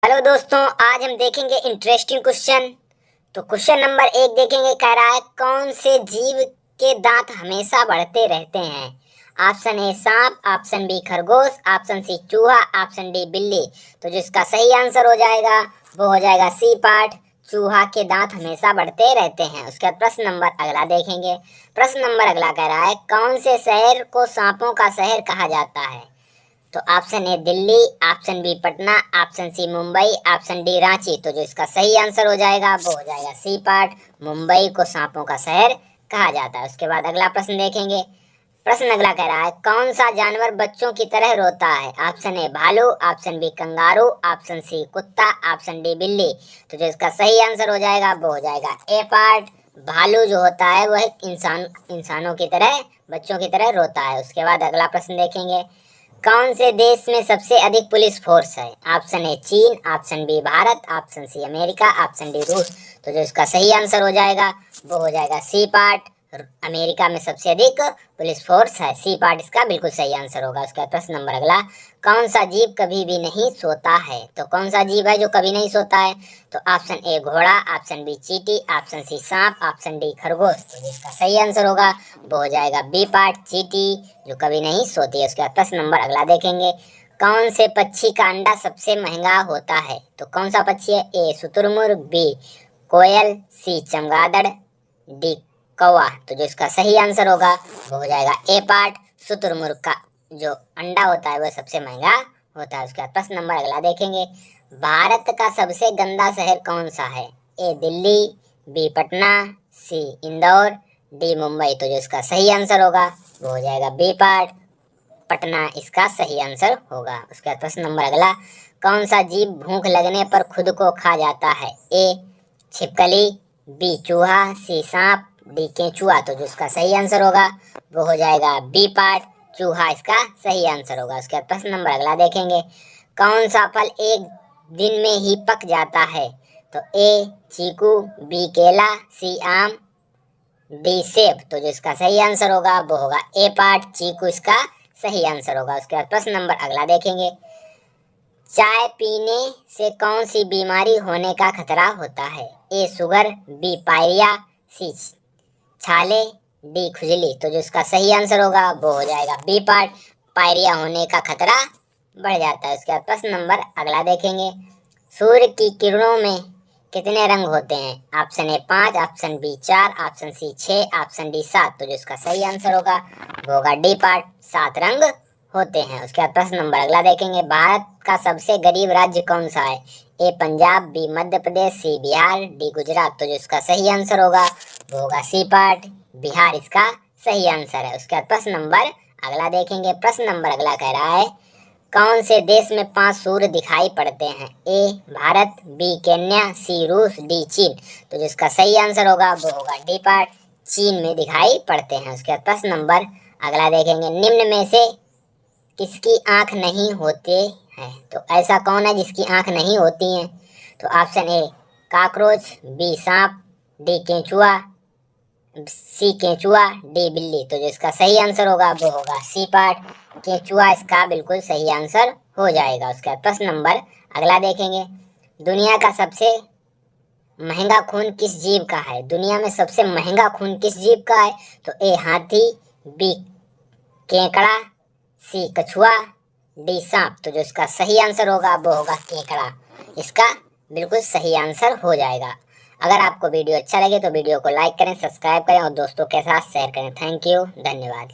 Hello दोस्तों, आज हम देखेंगे इंटरेस्टिंग क्वेश्चन। तो क्वेश्चन नंबर 1 देखेंगे। कह रहा है कौन से जीव के दांत हमेशा बढ़ते रहते हैं। ऑप्शन ए सांप, ऑप्शन बी खरगोश, ऑप्शन सी चूहा, ऑप्शन डी बिल्ली। तो जिसका सही आंसर हो जाएगा वो हो जाएगा सी पार्ट। चूहा के दांत हमेशा बढ़ते रहते हैं। उसके बाद प्रश्न नंबर अगला देखेंगे। प्रश्न नंबर अगला कह रहा है कौन से शहर को सांपों का शहर कहा जाता है। तो option A Delhi, option B Patna, option C Mumbai, option D Ranchi. तो जो इसका सही आंसर हो जाएगा वो हो जाएगा सी पार्ट। मुंबई को सांपों का शहर कहा जाता है। उसके बाद अगला प्रश्न देखेंगे। प्रश्न अगला कह रहा है कौन सा जानवर बच्चों की तरह रोता है। ऑप्शन ए भालू, option B kangaroo, option C कुत्ता, ऑप्शन डी बिल्ली। तो जो इसका सही आंसर हो जाएगा वो हो जाएगा ए पार्ट। भालू जो होता है वह इंसानों की तरह, बच्चों की तरह रोता है। उसके बाद अगला प्रश्न देखेंगे। कौन से देश में सबसे अधिक पुलिस फोर्स है। ऑप्शन ए चीन, option B Bharat, option C America, option D रूस। तो जो इसका सही आंसर हो जाएगा वो हो जाएगा सी पार्ट। अमेरिका में सबसे अधिक पुलिस फोर्स है। सी पार्ट इसका बिल्कुल सही आंसर होगा। उसका प्रश्न नंबर अगला। कौन सा जीव कभी भी नहीं सोता है। तो कौन सा जीव है जो कभी नहीं सोता है। तो ऑप्शन ए घोड़ा, ऑप्शन बी चींटी, ऑप्शन सी सांप, ऑप्शन डी खरगोश। तो जिसका सही आंसर होगा वो हो जाएगा बी पार्ट चींटी, जो कभी नहीं सोती है। उसके बाद प्रश्न नंबर अगला देखेंगे। कौन से पक्षी का अंडा सबसे महंगा होता है। तो कौन सा पक्षी है। ए शुतुरमुर्ग, बी कोयल, सी चमगादड़, डी कौवा। तो जो इसका सही आंसर होगा वो हो जाएगा ए पार्ट। शुतुरमुर्ग का जो अंडा होता है वह सबसे महंगा होता है। उसके बाद प्रश्न नंबर अगला देखेंगे। भारत का सबसे गंदा शहर कौन सा है। ए दिल्ली, बी पटना, सी इंदौर, डी मुंबई। तो जो इसका सही आंसर होगा वो हो जाएगा बी पार्ट। पटना इसका सही आंसर होगा। उसके बाद प्रश्न नंबर अगला। कौन सा जीव भूख लगने पर खुद को खा जाता है। ए छिपकली, बी चूहा, सी सांप, डी केंचुआ। तो जो इसका सही आंसर होगा वो हो जाएगा बी पार्ट। चूहा इसका सही आंसर होगा। उसके बाद प्रश्न नंबर अगला देखेंगे। कौन सा फल एक दिन में ही पक जाता है। तो ए चीकू, बी केला, सी आम, डी सेब। तो जो इसका सही आंसर होगा वो होगा ए पार्ट चीकू इसका सही आंसर होगा। उसके बाद प्रश्न नंबर अगला देखेंगे। चाय पीने से कौन सी बीमारी होने का खतरा होता है। ए शुगर, बी पायरिया, सी छाले, डी खुजली। तो जो इसका सही आंसर होगा वो हो जाएगा बी पार्ट। पायरिया होने का खतरा बढ़ जाता है। उसके बाद प्रश्न नंबर अगला देखेंगे। सूर्य की किरणों में कितने रंग होते हैं। Option A 5, option B 4, option C 6, option D 7। तो जो इसका सही आंसर होगा वो होगा डी पार्ट। 7 रंग होते हैं। उसके बाद प्रश्न नंबर अगला देखेंगे। भारत का सबसे गरीब राज्य कौन सा है। ए पंजाब, बी मध्य प्रदेश, सी बिहार, डी गुजरात। तो जो इसका सही आंसर होगा वो होगा सी पार्ट। बिहार इसका सही आंसर है। उसके बाद प्रश्न नंबर अगला देखेंगे। प्रश्न नंबर अगला कह रहा है कौन से देश में 5 सूर्य दिखाई पड़ते हैं। ए भारत, बी केन्या, सी रूस, डी चीन। तो जिसका सही आंसर होगा वो होगा डी पार्ट। चीन में दिखाई पड़ते हैं। उसके बाद प्रश्न नंबर अगला देखेंगे। निम्न में से किसकी आंख नहीं होते हैं। तो ऐसा कौन है जिसकी आंख नहीं होती हैं। तो ऑप्शन ए काकरोच, बी सांप, डी केंचुआ, सी केंचुआ, डी बिल्ली। तो जो इसका सही आंसर होगा वो होगा सी पार्ट। केंचुआ इसका बिल्कुल सही आंसर हो जाएगा। उसका प्रश्न नंबर अगला देखेंगे। दुनिया का सबसे महंगा खून किस जीव का है। दुनिया में सबसे महंगा खून किस जीव का है। तो ए हाथी, बी केकड़ा, सी कछुआ, डी सांप। तो जो इसका सही आंसर होगा वो होगा केकड़ा। इसका बिल्कुल सही आंसर हो जाएगा। अगर आपको वीडियो अच्छा लगे तो वीडियो को लाइक करें, सब्सक्राइब करें और दोस्तों के साथ शेयर करें। थैंक यू, धन्यवाद।